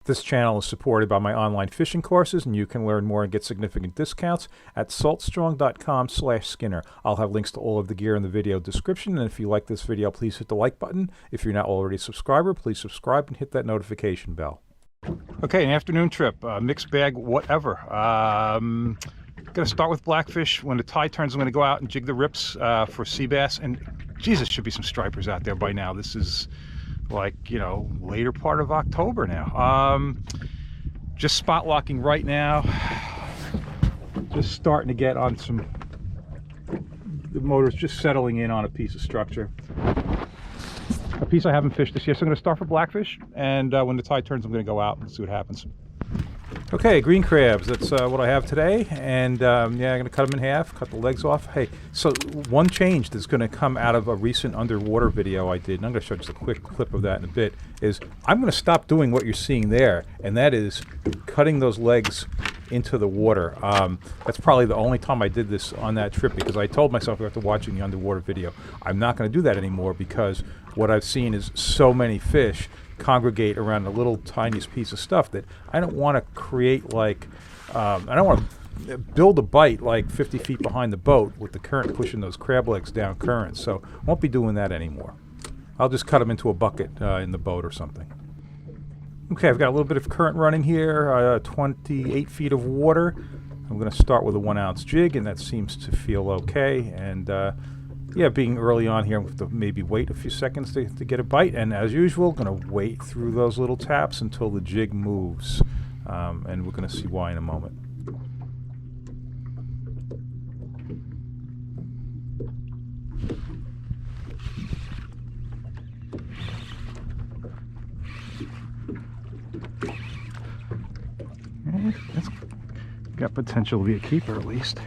This channel is supported by my online fishing courses, and you can learn more and get significant discounts at saltstrong.com/Skinner. I'll have links to all of the gear in the video description, and if you like this video, please hit the like button. If you're not already a subscriber, please subscribe and hit that notification bell. Okay, an afternoon trip, mixed bag, whatever. I'm going to start with blackfish. When the tide turns, I'm going to go out and jig the rips for sea bass, and Jesus, should be some stripers out there by now. This is like, you know, later part of October now. Just spot locking right now. Just starting to get on some, the motor's just settling in on a piece of structure. A piece I haven't fished this year, so I'm going to start for blackfish, and when the tide turns, I'm going to go out and see what happens. Okay, green crabs, that's what I have today, and yeah, I'm going to cut them in half, cut the legs off. Hey, so one change that's going to come out of a recent underwater video I did, and I'm going to show just a quick clip of that in a bit, is I'm going to stop doing what you're seeing there, and that is cutting those legs into the water. That's probably the only time I did this on that trip, because I told myself after watching the underwater video, I'm not going to do that anymore, because what I've seen is so many fish congregate around the little tiniest piece of stuff that I don't want to create like, I don't want to build a bite like 50 feet behind the boat with the current pushing those crab legs down current, so I won't be doing that anymore. I'll just cut them into a bucket in the boat or something. Okay, I've got a little bit of current running here, 28 feet of water. I'm going to start with a 1 ounce jig, and that seems to feel okay. And yeah, being early on here, I'm going to maybe wait a few seconds to get a bite. And as usual, going to wait through those little taps until the jig moves. And we're going to see why in a moment. That's got potential to be a keeper, at least.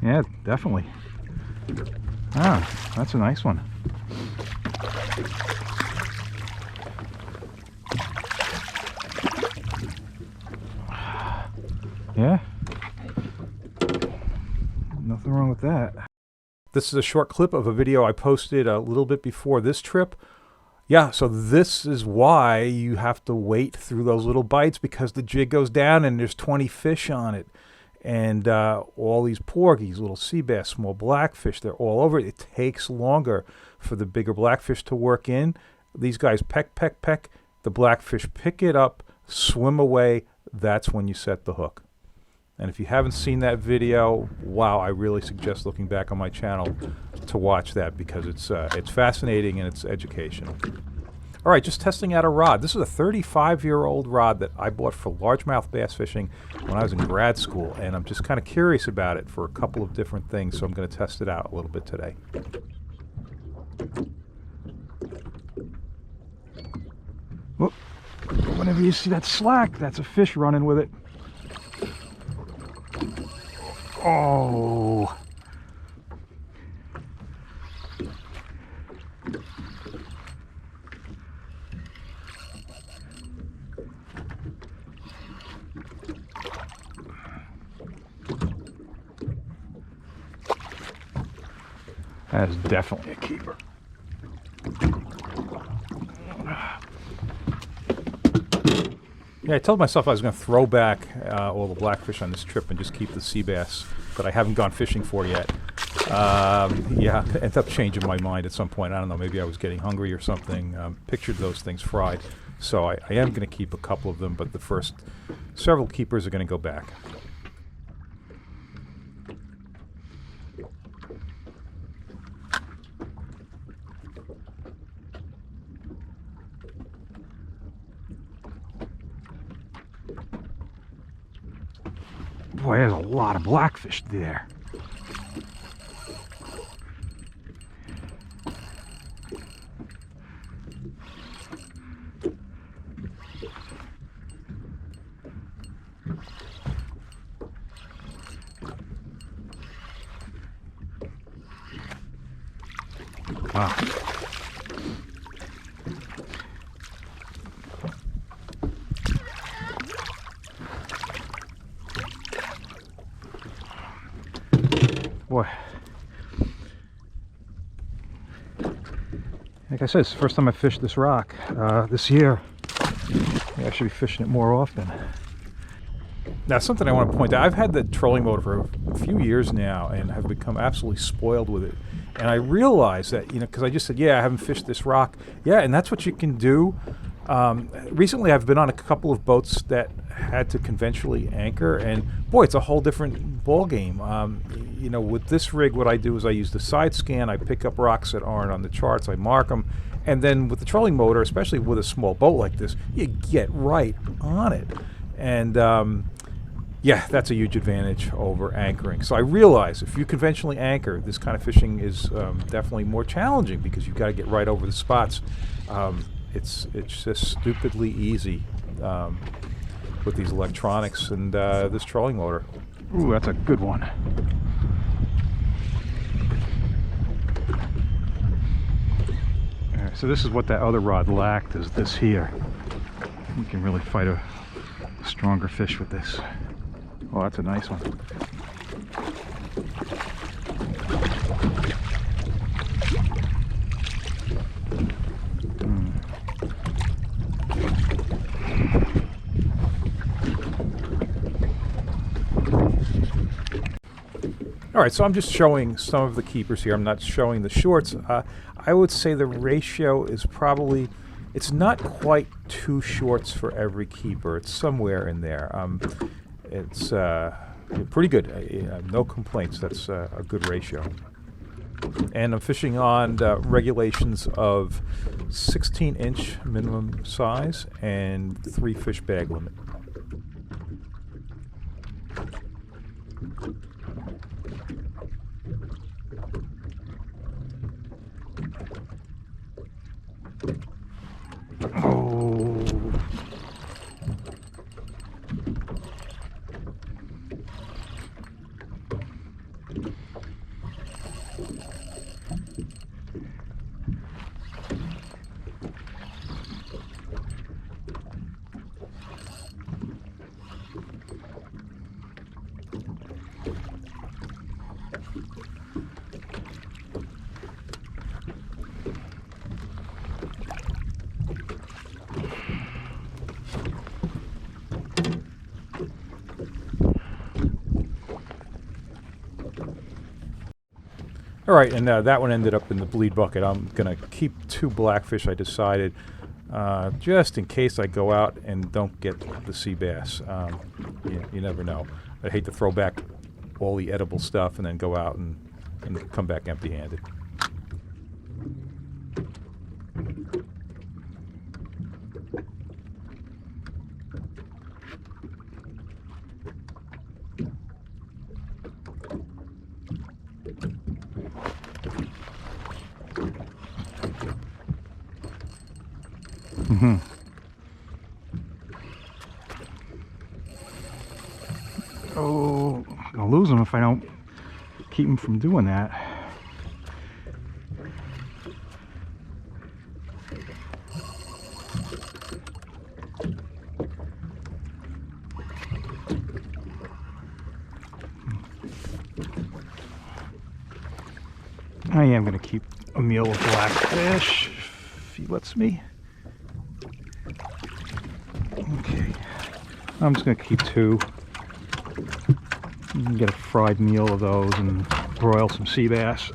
Yeah, definitely. Ah, that's a nice one. Yeah. Nothing wrong with that. This is a short clip of a video I posted a little bit before this trip. Yeah, so this is why you have to wait through those little bites, because the jig goes down and there's 20 fish on it. And all these porgies, little sea bass, small blackfish, they're all over it. It takes longer for the bigger blackfish to work in. These guys peck, peck, peck. The blackfish pick it up, swim away. That's when you set the hook. And if you haven't seen that video, wow, I really suggest looking back on my channel to watch that, because it's fascinating and it's educational. All right, just testing out a rod. This is a 35-year-old rod that I bought for largemouth bass fishing when I was in grad school, and I'm just kind of curious about it for a couple of different things, so I'm going to test it out a little bit today. Whoop. Whenever you see that slack, that's a fish running with it. Oh. That is definitely a keeper. Yeah, I told myself I was going to throw back all the blackfish on this trip and just keep the sea bass, but I haven't gone fishing for yet. Yeah, I ended up changing my mind at some point. I don't know, maybe I was getting hungry or something. Pictured those things fried. So I am going to keep a couple of them, but the first several keepers are going to go back. Boy, there's a lot of blackfish there. Wow. Boy. Like I said, it's the first time I fished this rock this year. Maybe I should be fishing it more often. Now, something I want to point out, I've had the trolling motor for a few years now and have become absolutely spoiled with it. And I realized that, because I just said, yeah, I haven't fished this rock. Yeah, and that's what you can do. Recently, I've been on a couple of boats that had to conventionally anchor, and boy, it's a whole different ball game. With this rig, what I do is I use the side scan. I pick up rocks that aren't on the charts. I mark them. And then with the trolling motor, especially with a small boat like this, you get right on it. And yeah, that's a huge advantage over anchoring. So I realize if you conventionally anchor, this kind of fishing is definitely more challenging because you've got to get right over the spots. It's just stupidly easy with these electronics and this trolling motor. Ooh, that's a good one. All right, so this is what that other rod lacked, is this here. You can really fight a stronger fish with this. Oh, that's a nice one. All right, so I'm just showing some of the keepers here. I'm not showing the shorts. I would say the ratio is probably, it's not quite 2 shorts for every keeper. It's somewhere in there. It's pretty good. No complaints. That's a good ratio. And I'm fishing on regulations of 16-inch minimum size and 3 fish bag limit. Oh. All right, and that one ended up in the bleed bucket. I'm going to keep 2 blackfish, I decided, just in case I go out and don't get the sea bass. You never know. I hate to throw back all the edible stuff and then go out and come back empty-handed. Mm-hmm. Oh, I'll lose them if I don't keep them from doing that. I am going to keep a meal of blackfish if he lets me. Okay, I'm just going to keep 2. You can get a fried meal of those and broil some sea bass.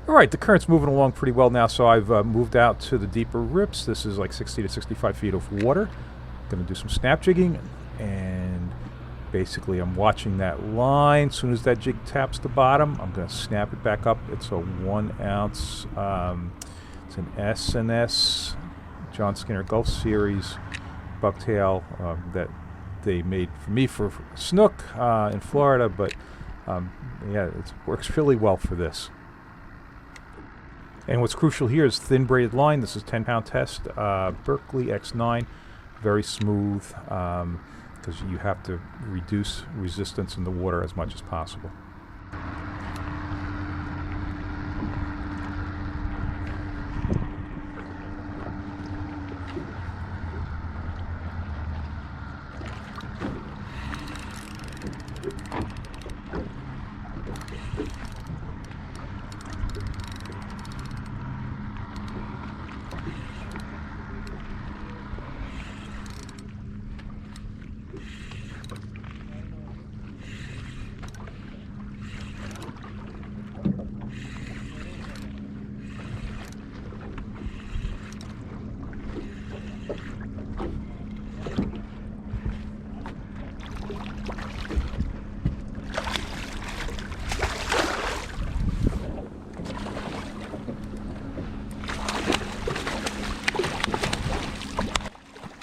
All right, the current's moving along pretty well now, so I've moved out to the deeper rips. This is like 60 to 65 feet of water. I'm going to do some snap jigging, and basically I'm watching that line. As soon as that jig taps the bottom, I'm going to snap it back up. It's a 1 ounce, it's an S&S John Skinner Gulf Series bucktail that they made for me for snook in Florida, but yeah, it works really well for this. And what's crucial here is thin braided line. This is 10-pound test, Berkeley X9, very smooth, because you have to reduce resistance in the water as much as possible.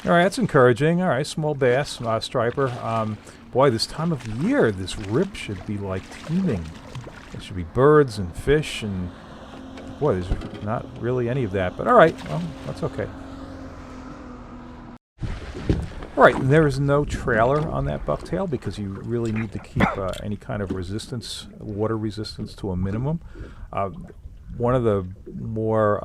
All right, that's encouraging. All right, small bass, striper. Boy, this time of year, this rip should be like teeming. There should be birds and fish, and boy, there's not really any of that. But all right, well, that's okay. All right, there is no trailer on that bucktail because you really need to keep any kind of resistance, water resistance, to a minimum. One of the more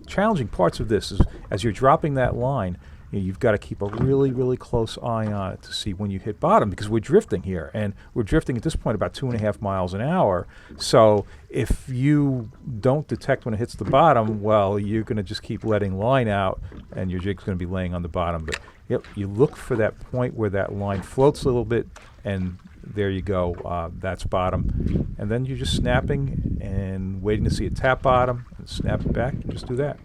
challenging parts of this is as you're dropping that line, you've got to keep a really, really close eye on it to see when you hit bottom, because we're drifting here, and we're drifting at this point about 2.5 miles an hour. So if you don't detect when it hits the bottom, well, you're going to just keep letting line out, and your jig's going to be laying on the bottom. But yep, you look for that point where that line floats a little bit, and there you go. That's bottom. And then you're just snapping and waiting to see it tap bottom, and snap it back, and just do that.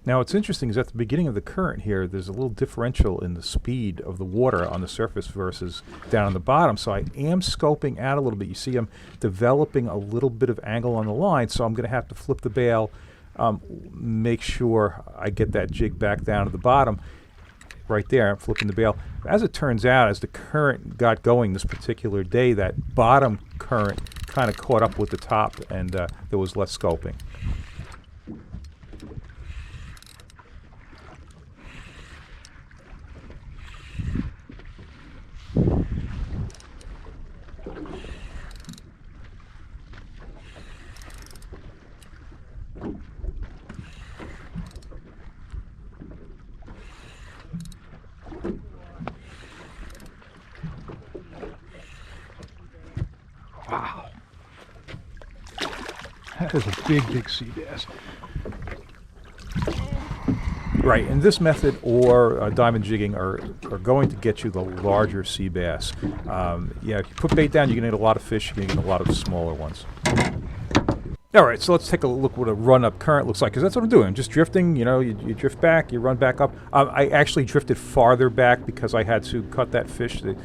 Now, what's interesting is at the beginning of the current here, there's a little differential in the speed of the water on the surface versus down on the bottom. So I am scoping out a little bit. You see I'm developing a little bit of angle on the line, so I'm going to have to flip the bail, make sure I get that jig back down to the bottom. Right there, I'm flipping the bail. As it turns out, as the current got going this particular day, that bottom current kind of caught up with the top, and there was less scoping. Wow. That is a big, big sea bass. Right, and this method or diamond jigging are going to get you the larger sea bass. Yeah, if you put bait down, you're going to get a lot of fish, you're going to get a lot of smaller ones. All right, so let's take a look what a run-up current looks like, because that's what I'm doing. I'm just drifting, you know, you drift back, you run back up. I actually drifted farther back because I had to cut that fish to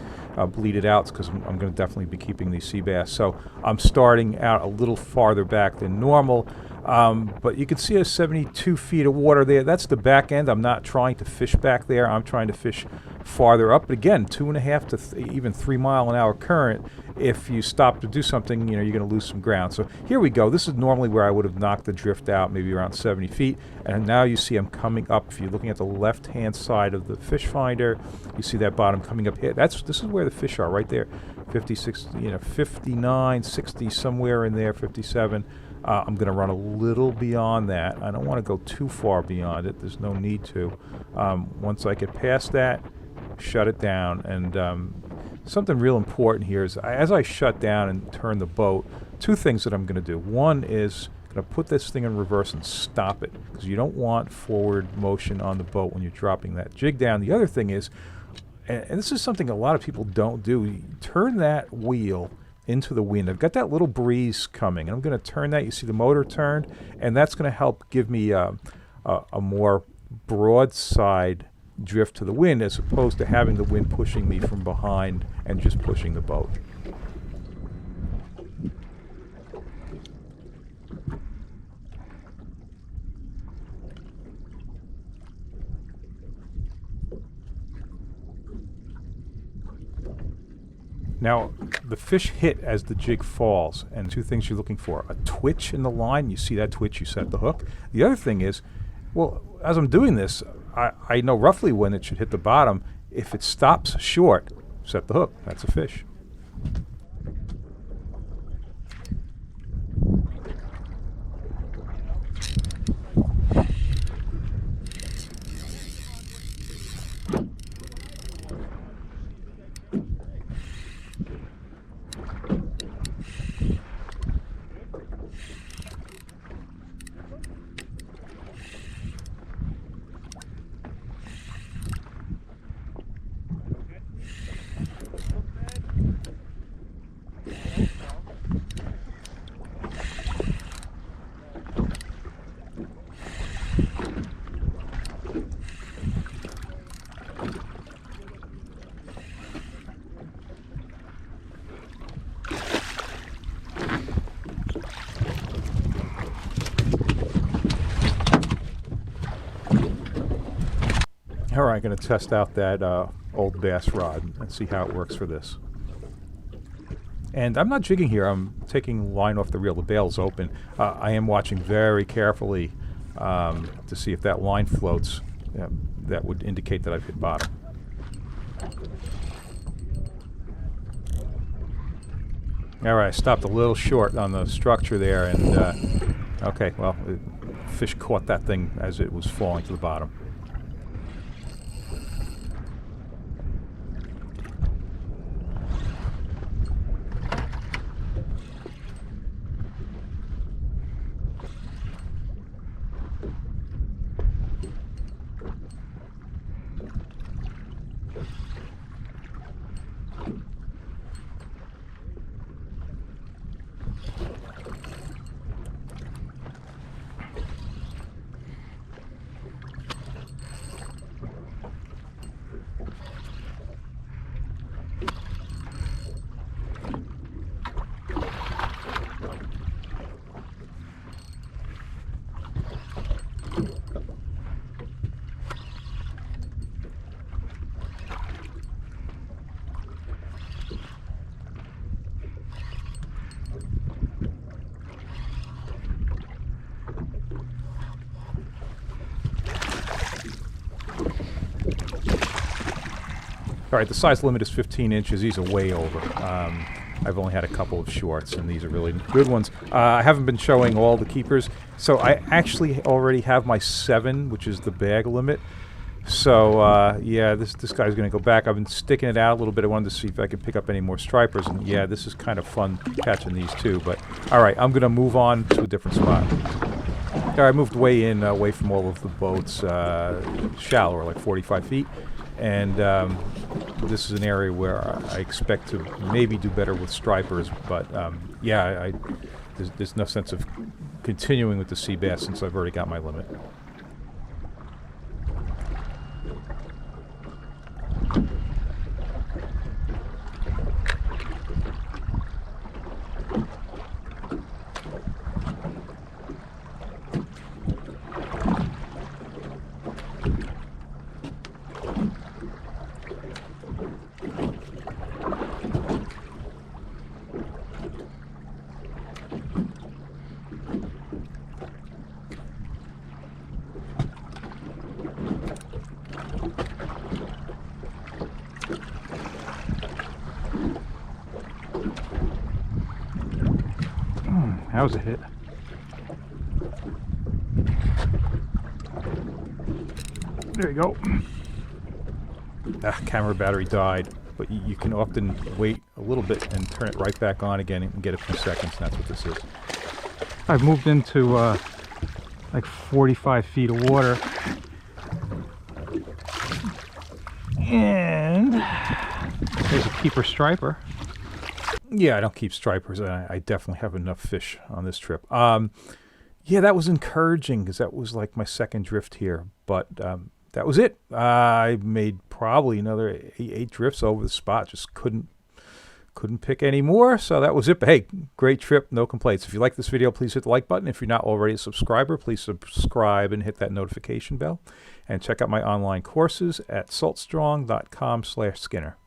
bleed it out, because I'm going to definitely be keeping these sea bass. So I'm starting out a little farther back than normal. But you can see a 72 feet of water there. That's the back end. I'm not trying to fish back there. I'm trying to fish farther up. But again, 2.5 to even 3 mile an hour current. If you stop to do something, you know, you're going to lose some ground. So here we go. This is normally where I would have knocked the drift out, maybe around 70 feet. And now you see I'm coming up. If you're looking at the left-hand side of the fish finder, you see that bottom coming up here. This is where the fish are, right there. 56, you know, 59, 60, somewhere in there, 57. I'm going to run a little beyond that. I don't want to go too far beyond it. There's no need to. Once I get past that, shut it down. And something real important here is as I shut down and turn the boat, two things that I'm going to do. One is I'm going to put this thing in reverse and stop it, because you don't want forward motion on the boat when you're dropping that jig down. The other thing is, and this is something a lot of people don't do, you turn that wheel into the wind. I've got that little breeze coming, and I'm going to turn that. You see the motor turned, and that's going to help give me a more broadside drift to the wind, as opposed to having the wind pushing me from behind and just pushing the boat. Now, the fish hit as the jig falls, and two things you're looking for. A twitch in the line. You see that twitch, you set the hook. The other thing is, well, as I'm doing this, I know roughly when it should hit the bottom. If it stops short, set the hook. That's a fish. All right, I'm going to test out that old bass rod and see how it works for this. And I'm not jigging here. I'm taking line off the reel. The bail's open. I am watching very carefully to see if that line floats. That would indicate that I've hit bottom. All right, I stopped a little short on the structure there, and okay, well, fish caught that thing as it was falling to the bottom. All right, the size limit is 15 inches. These are way over. I've only had a couple of shorts, and these are really good ones. I haven't been showing all the keepers, so I actually already have my 7, which is the bag limit. So, yeah, this guy's going to go back. I've been sticking it out a little bit. I wanted to see if I could pick up any more stripers, and yeah, this is kind of fun catching these too. But, all right, I'm going to move on to a different spot. All right, I moved way in, away from all of the boats, shallower, like 45 feet. And this is an area where I expect to maybe do better with stripers, but yeah, there's no sense of continuing with the sea bass since I've already got my limit. That was a hit. There you go. Camera battery died, but you can often wait a little bit and turn it right back on again and get a few seconds, and that's what this is. I've moved into like 45 feet of water, and there's a keeper striper. Yeah, I don't keep stripers. I definitely have enough fish on this trip. Yeah, that was encouraging because that was like my second drift here. But that was it. I made probably another eight drifts over the spot. Just couldn't pick any more. So that was it. But hey, great trip. No complaints. If you like this video, please hit the like button. If you're not already a subscriber, please subscribe and hit that notification bell. And check out my online courses at saltstrong.com/Skinner.